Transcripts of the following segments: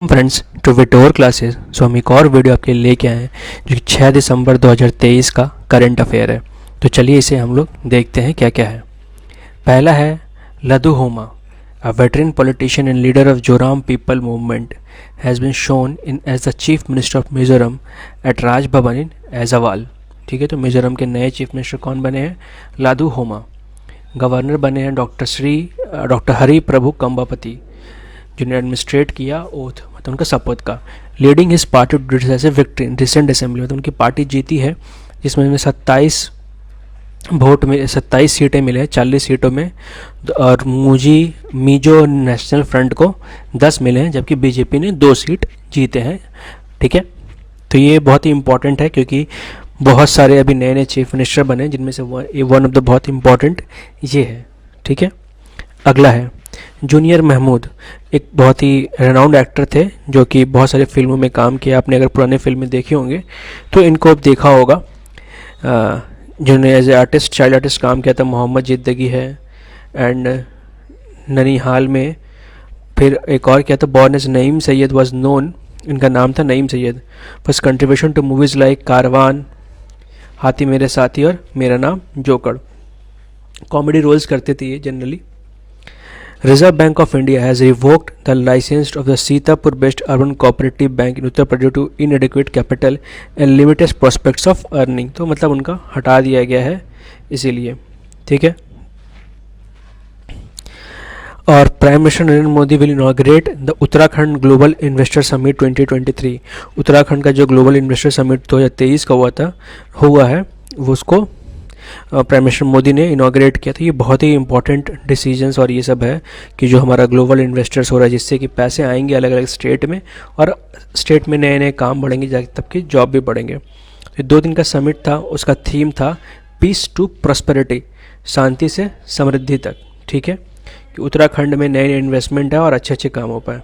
Friends to Vittore classes. हम एक और वीडियो आपके लिए लेके आए हैं जो कि 6 दिसंबर 2023 का करंट अफेयर है। तो चलिए इसे हम लोग देखते हैं क्या क्या है। पहला है Lalduhoma, a veteran politician and leader of Zoram people movement has been sworn in as the chief minister of Mizoram at Raj Bhavan in एजावाल। ठीक है, तो मिजोरम के नए चीफ मिनिस्टर कौन बने हैं? लादू होमा। गवर्नर बने हैं डॉक्टर हरि प्रभु कम्बापति, जिन्हें एडमिनिस्ट्रेट किया ओथ मतलब उनका शपथ का। Leading his party to decisive victory in recent assembly, मतलब उनकी पार्टी जीती है जिसमें उन्हें 27 वोट में 27 सीटें मिले हैं 40 सीटों में, और मिजो नेशनल फ्रंट को 10 मिले हैं, जबकि बीजेपी ने 2 सीट जीते हैं। ठीक है, तो ये बहुत ही इंपॉर्टेंट है क्योंकि बहुत सारे अभी नए नए चीफ मिनिस्टर बने, जिनमें से वन ऑफ द बहुत इंपॉर्टेंट ये है। ठीक है, अगला है जूनियर महमूद, एक बहुत ही रेनाउंड एक्टर थे जो कि बहुत सारी फिल्मों में काम किया। आपने अगर पुराने फिल्में देखे होंगे तो इनको अब देखा होगा, जिन्होंने as a artist child artist काम किया था। मोहम्मद जिंदगी है एंड ननिहाल में, फिर एक और क्या था, born as Naeem Syed was known, इनका नाम था Naeem Syed. First contribution to movies like Caravan, Haathi Mere साथी और मेरा नाम जोकर। कॉमेडी रोल्स करते थे ये generally. Reserve Bank of India has revoked the license of the Sitapur-based urban cooperative bank in Uttar Pradesh to inadequate capital and limited prospects of earning। तो मतलब उनका हटा दिया गया है इसीलिए। ठीक है, और prime minister Narendra Modi will inaugurate the Uttarakhand global investor summit 2023। Uttarakhand का जो ग्लोबल इन्वेस्टर समिट 2023 का हुआ है वो उसको प्राइम मिनिस्टर मोदी ने इनॉग्रेट किया था। ये बहुत ही इंपॉर्टेंट डिसीजंस और ये सब है कि जो हमारा ग्लोबल इन्वेस्टर्स हो रहा है, जिससे कि पैसे आएंगे अलग अलग स्टेट में और स्टेट में नए नए काम बढ़ेंगे, जाके तब की जॉब भी बढ़ेंगे। तो 2 दिन का समिट था, उसका थीम था पीस टू प्रॉस्पेरिटी, शांति से समृद्धि तक। ठीक है, कि उत्तराखंड में नए नए इन्वेस्टमेंट है और अच्छे अच्छे काम हो पाए।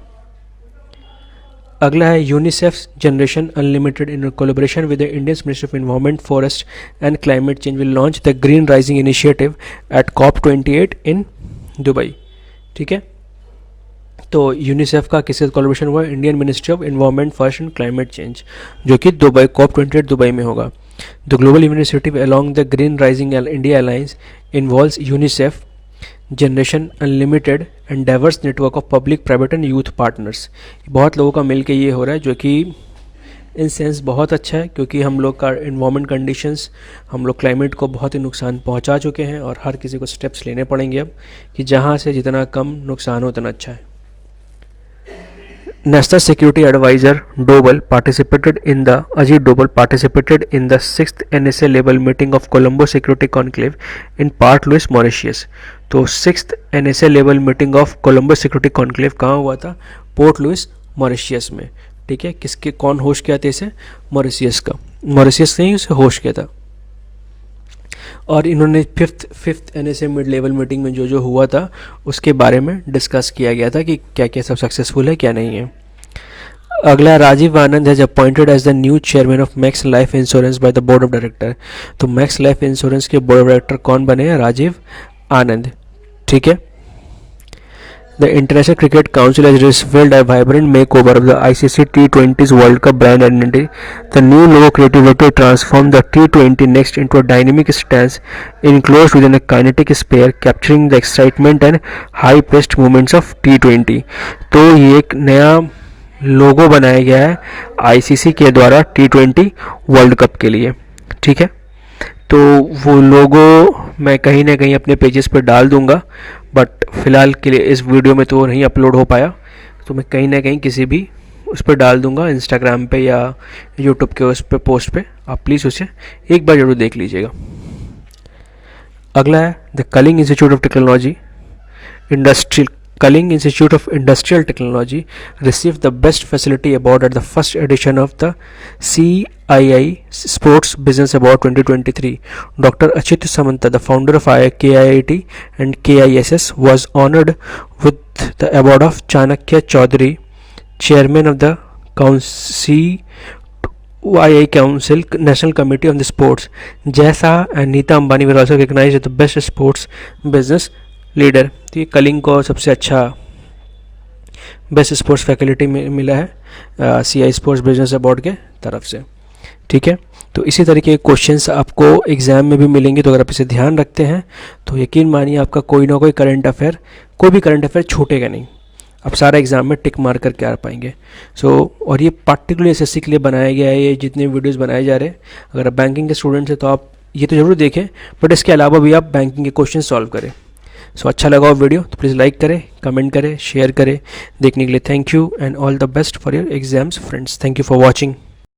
अगला है UNICEF generation unlimited in collaboration with the Indian ministry of environment forest and climate change will launch the green rising initiative eight COP28 in Dubai. ठीक है, तो यूनिसेफ का किससे कोलैबोरेशन हुआ? Indian ministry of environment forest and climate change, जो कि Dubai COP28 Dubai में होगा। The global initiative along the green rising India alliance involves UNICEF, generation unlimited and diverse network of public private and youth partners. बहुत लोगों का मिलके ये हो रहा है, जो कि इन सेंस बहुत अच्छा है क्योंकि हम लोग का इन्वायरमेंट कंडीशंस, हम लोग क्लाइमेट को बहुत ही नुकसान पहुंचा चुके हैं और हर किसी को स्टेप्स लेने पड़ेंगे अब कि जहां से जितना कम नुकसान हो उतना अच्छा है। National Security Advisor Doval participated in the Ajit Doval participated in the 6th NSA level meeting of Colombo Security Conclave in Port Louis, Mauritius। तो 6th NSA level meeting of Colombo Security Conclave कहाँ हुआ था? Port Louis Mauritius में। ठीक है, किसके कौन host किया था इसे? मॉरिशियस का, मॉरिशियस ने ही उसे होस्ट किया था। और इन्होंने fifth NSA mid level meeting में जो हुआ था उसके बारे में डिस्कस किया गया था कि क्या क्या सब सक्सेसफुल है क्या नहीं है। अगला, Rajiv Anand has appointed as the new chairman of Max Life insurance by the board of director. तो मैक्स लाइफ इंश्योरेंस के बोर्ड ऑफ डायरेक्टर कौन बने हैं? राजीव आनंद। ठीक है, the International Cricket Council has revealed a vibrant makeover of the ICC T20 World Cup brand identity. The new logo creativity transform the T20 next into a dynamic stance enclosed within a kinetic sphere capturing the excitement and high paced movements of T20। तो ये एक नया लोगो बनाया गया है ICC के द्वारा T20 World cup के लिए। ठीक है, तो वो लोगो मैं कहीं ना कहीं अपने पेजेस पर डाल दूंगा, बट फिलहाल के लिए इस वीडियो में तो वो नहीं अपलोड हो पाया, तो मैं कहीं ना कहीं किसी भी उस पर डाल दूंगा, इंस्टाग्राम पे या यूट्यूब के उस पर पोस्ट पे। आप प्लीज़ उसे एक बार जरूर देख लीजिएगा। अगला है the Kalinga institute of technology Kaling Institute of Industrial Technology received the Best Facility Award at the first edition of the CII Sports Business Award 2023। Dr. Achit Samanta, the founder of KIIT and KISS, was honored with the award of Chanakya Chaudhary, chairman of the CII Council National Committee on the Sports। Jay Shah and Neeta Ambani were also recognized as the Best Sports Business leader. तो ये कलिंग को सबसे अच्छा best sports faculty मिला है CI sports business board के तरफ से। ठीक है, तो इसी तरीके के क्वेश्चंस आपको एग्ज़ाम में भी मिलेंगे, तो अगर आप इसे ध्यान रखते हैं तो यकीन मानिए आपका कोई ना कोई करंट अफेयर, कोई भी करंट अफेयर छूटेगा नहीं, आप सारा एग्ज़ाम में टिक मार करके आ पाएंगे। और ये पार्टिकुलर SSC के लिए बनाया गया है, ये जितने वीडियोस बनाए जा रहे हैं, अगर आप बैंकिंग के स्टूडेंट्स हैं तो आप ये तो ज़रूर देखें, बट इसके अलावा भी आप बैंकिंग के क्वेश्चन सॉल्व करें। अच्छा लगा हो वीडियो तो प्लीज़ लाइक करें, कमेंट करें, शेयर करें। देखने के लिए thank you and all the best for your exams friends. Thank you for watching.